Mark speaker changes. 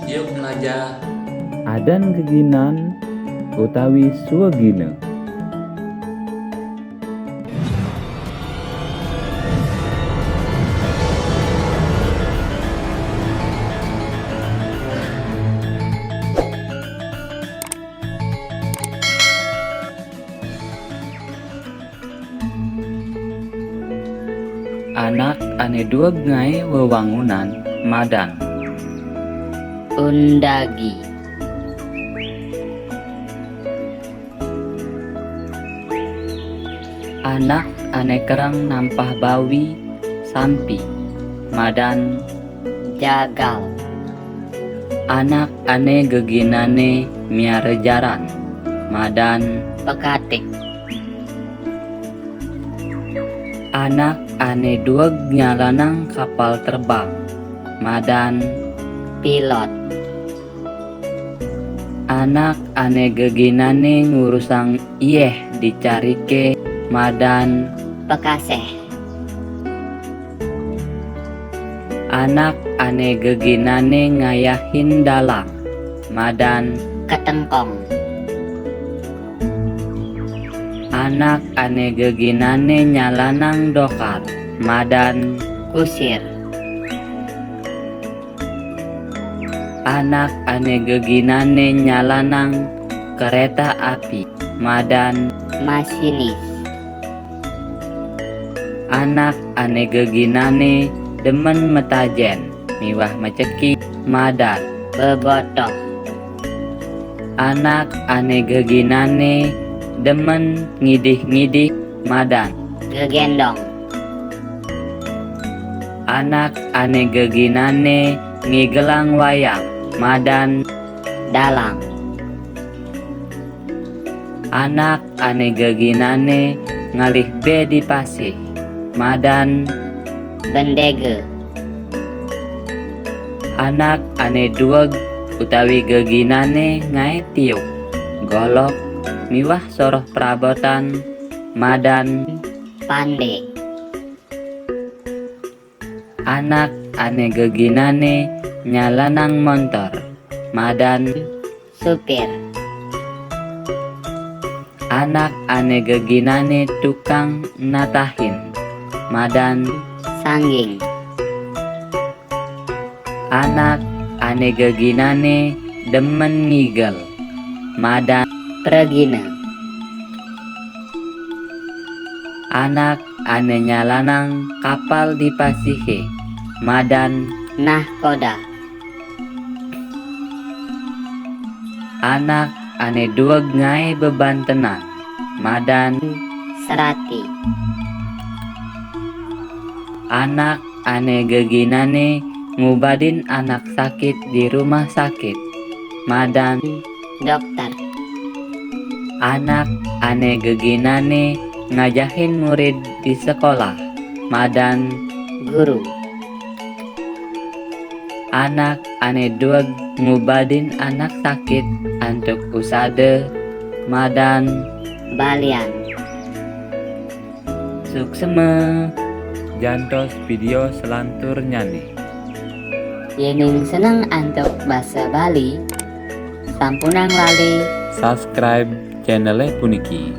Speaker 1: Yuk jelajah.
Speaker 2: Adan geginan utawi suwegina. Anak ane dua ngai wewangunan madan.
Speaker 3: Undagi.
Speaker 2: Anak ane kerang nampah bawi sampi madan.
Speaker 3: Jagal.
Speaker 2: Anak ane geginane miare jaran madan.
Speaker 3: Pekatik.
Speaker 2: Anak ane dua nyalanang kapal terbang madan.
Speaker 3: Pilot.
Speaker 2: Anak ane geginane ngurusang ieh dicarike madan.
Speaker 3: Pekaseh.
Speaker 2: Anak ane geginane ngayahin dalang madan.
Speaker 3: Ketengkong.
Speaker 2: Anak ane geginane nyalanang dokar madan.
Speaker 3: Kusir.
Speaker 2: Anak ane geginane nyalanang kereta api madan.
Speaker 3: Masinis.
Speaker 2: Anak ane geginane demen metajen miwah meceki madan.
Speaker 3: Bebotoh.
Speaker 2: Anak ane geginane demen ngidih-ngidih madan.
Speaker 3: Gegendong.
Speaker 2: Anak ane geginane ngigelang wayang madan.
Speaker 3: Dalang.
Speaker 2: Anak ane geginane ngalih be di pasih madan.
Speaker 3: Bendege.
Speaker 2: Anak ane dueg utawi geginane ngai tiuk golok miwah soroh perabotan madan.
Speaker 3: Pande.
Speaker 2: Anak ane geginane nyalanang motor madan.
Speaker 3: Supir.
Speaker 2: Anak ane geginane tukang natahin madan.
Speaker 3: Sangging.
Speaker 2: Anak ane geginane demen ngigel madan.
Speaker 3: Pregina.
Speaker 2: Anak ane nyalanang kapal di pasihe madan.
Speaker 3: Nahkoda.
Speaker 2: Anak ane dueg ngai bebantenan madan.
Speaker 3: Serati.
Speaker 2: Anak ane geginane ngubadin anak sakit di rumah sakit madan.
Speaker 3: Dokter.
Speaker 2: Anak ane geginane ngajahin murid di sekolah madan.
Speaker 3: Guru.
Speaker 2: Anak ane dueg ngubadin anak sakit antuk usade madan.
Speaker 3: Balian.
Speaker 2: Sukseme jantos video selantur nyanyi.
Speaker 3: Yening seneng antuk bahasa Bali. Sampunang lali.
Speaker 2: Subscribe channel puniki.